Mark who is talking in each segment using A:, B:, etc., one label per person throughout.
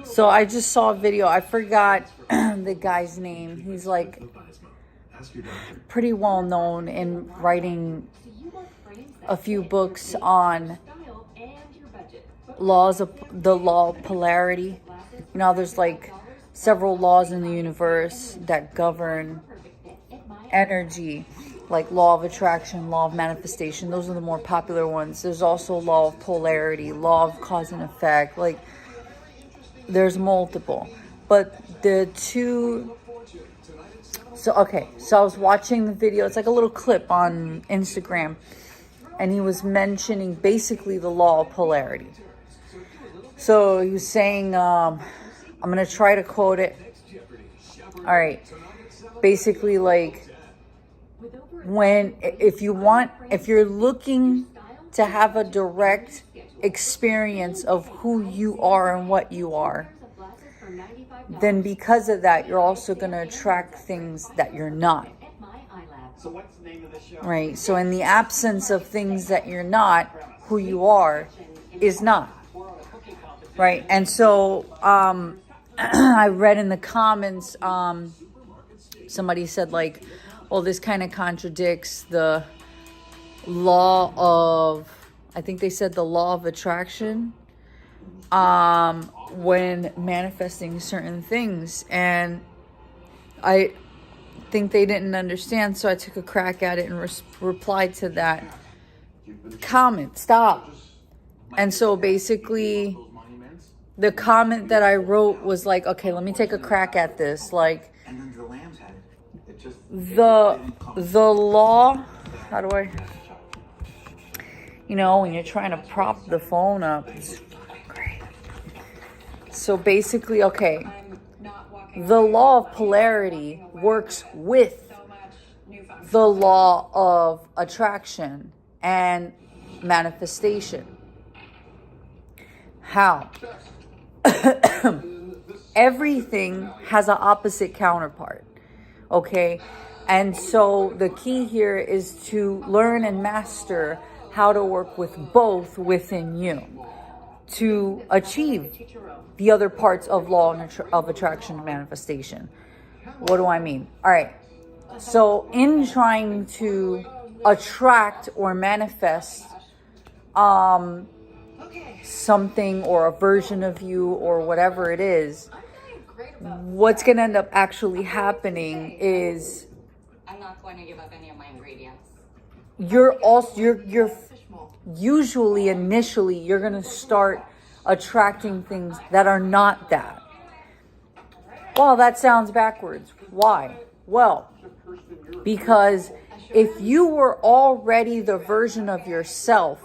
A: So I just saw a video. I forgot the guy's name. He's like pretty well known in writing a few books on the law of polarity. You know, there's like several laws in the universe that govern energy, like law of attraction, law of manifestation. Those are the more popular ones. There's also law of polarity, law of cause and effect. Like, there's multiple, but the two. So I was watching the video. It's like a little clip on Instagram, and he was mentioning basically the law of polarity. So he was saying, I'm gonna try to quote it. All right, basically, like, if you're looking to have a direct experience of who you are and what you are, then because of that, you're also going to attract things that you're not. Right? So in the absence of things that you're not, who you are is not. Right? And so I read in the comments, somebody said, like, well, this kind of contradicts the law of, I think they said the law of attraction, when manifesting certain things. And I think they didn't understand, so I took a crack at it and replied to that comment. Stop. And so basically, the comment that I wrote was like, okay, let me take a crack at this. Like, the law, how do I, you know, when you're trying to prop the phone up, it's great. So basically, okay, the law of polarity works with the law of attraction and manifestation. How? Everything has an opposite counterpart. Okay, and so the key here is to learn and master how to work with both within you to achieve the other parts of law of attraction and manifestation. What do I mean? All right, so in trying to attract or manifest something or a version of you or whatever it is, what's going to end up actually happening is
B: I'm not going to give up any of my ingredients.
A: You're usually initially you're going to start attracting things that are not that. Well, that sounds backwards. Why? Well, because if you were already the version of yourself,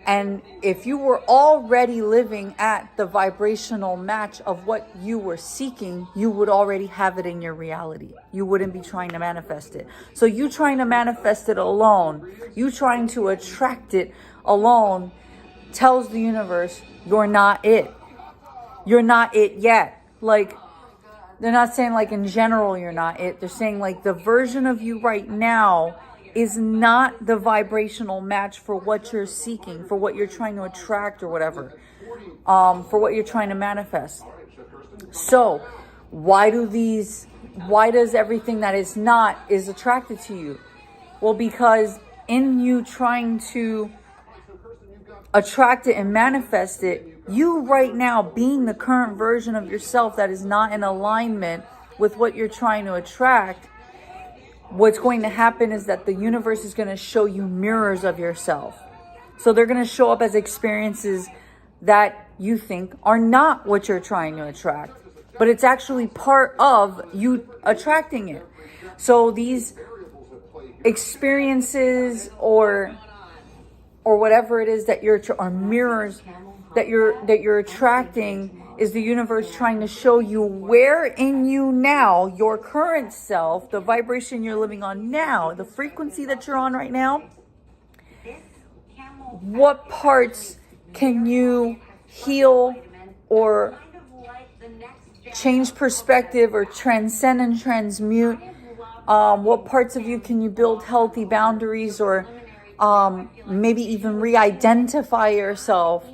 A: and if you were already living at the vibrational match of what you were seeking, you would already have it in your reality. You wouldn't be trying to manifest it. So you trying to manifest it alone, you trying to attract it alone, tells the universe you're not it. You're not it yet. Like, they're not saying like in general you're not it. They're saying like the version of you right now is not the vibrational match for what you're seeking, for what you're trying to attract or whatever, for what you're trying to manifest. So why does everything that is not is attracted to you? Well, because in you trying to attract it and manifest it, you right now being the current version of yourself that is not in alignment with what you're trying to attract, what's going to happen is that the universe is going to show you mirrors of yourself. So they're going to show up as experiences that you think are not what you're trying to attract, but it's actually part of you attracting it. So these experiences or whatever it is that are mirrors that you're attracting is the universe trying to show you where in you now, your current self, the vibration you're living on now, the frequency that you're on right now, what parts can you heal or change perspective or transcend and transmute? What parts of you can you build healthy boundaries or maybe even re-identify yourself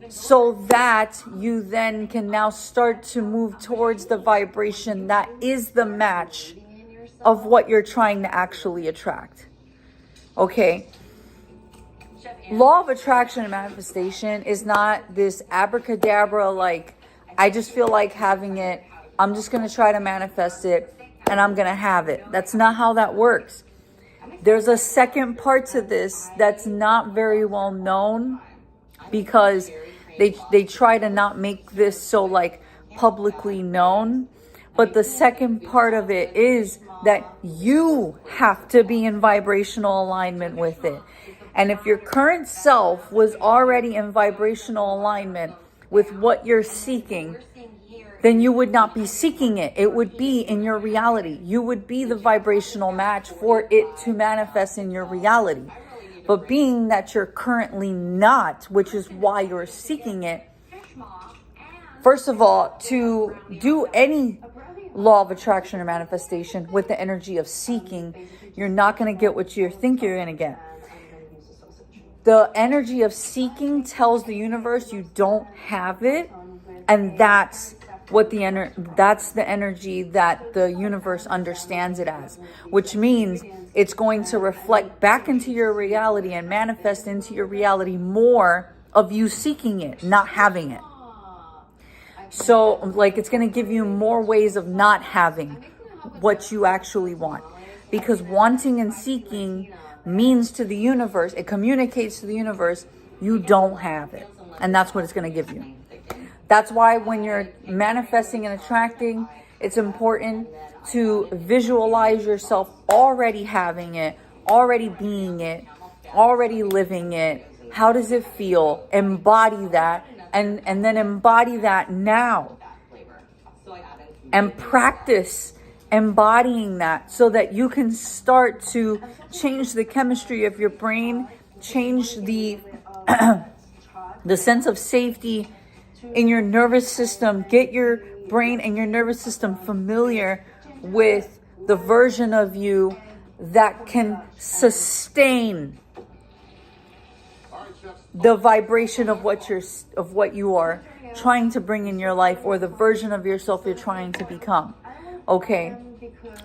A: so that you then can now start to move towards the vibration that is the match of what you're trying to actually attract. Okay? Law of attraction and manifestation is not this abracadabra, like, I just feel like having it, I'm just going to try to manifest it, and I'm going to have it. That's not how that works. There's a second part to this that's not very well known, because they try to not make this so like publicly known. But the second part of it is that you have to be in vibrational alignment with it. And if your current self was already in vibrational alignment with what you're seeking, then you would not be seeking it. It would be in your reality. You would be the vibrational match for it to manifest in your reality. But being that you're currently not, which is why you're seeking it, first of all, to do any law of attraction or manifestation with the energy of seeking, you're not going to get what you think you're going to get. The energy of seeking tells the universe you don't have it, and that's what that's the energy that the universe understands it as, which means it's going to reflect back into your reality and manifest into your reality more of you seeking it, not having it. So like, it's going to give you more ways of not having what you actually want, because wanting and seeking means to the universe, it communicates to the universe, you don't have it. And that's what it's going to give you. That's why when you're manifesting and attracting, it's important to visualize yourself already having it, already being it, already living it. How does it feel? Embody that, and then embody that now. And practice embodying that so that you can start to change the chemistry of your brain, change the the sense of safety in your nervous system, get your brain and your nervous system familiar with the version of you that can sustain the vibration of what you are trying to bring in your life, or the version of yourself you're trying to become. Okay?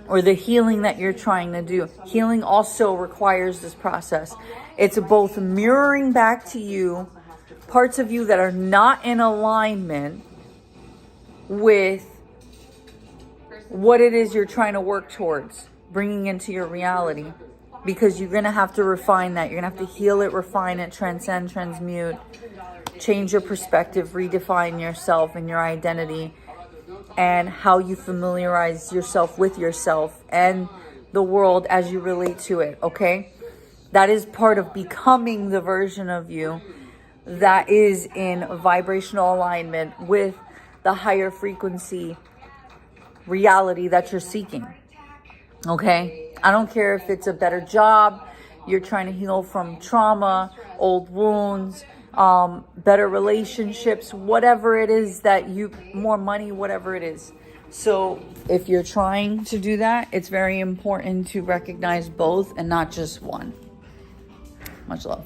A: Or the healing that you're trying to do. Healing also requires this process. It's both mirroring back to you parts of you that are not in alignment with what it is you're trying to work towards bringing into your reality, because you're going to have to refine that. You're going to have to heal it, refine it, transcend, transmute, change your perspective, redefine yourself and your identity, and how you familiarize yourself with yourself and the world as you relate to it. Okay? That is part of becoming the version of you that is in vibrational alignment with the higher frequency reality that you're seeking. Okay? I don't care if it's a better job, you're trying to heal from trauma, old wounds, better relationships, whatever it is that more money, whatever it is. So if you're trying to do that, it's very important to recognize both and not just one. Much love.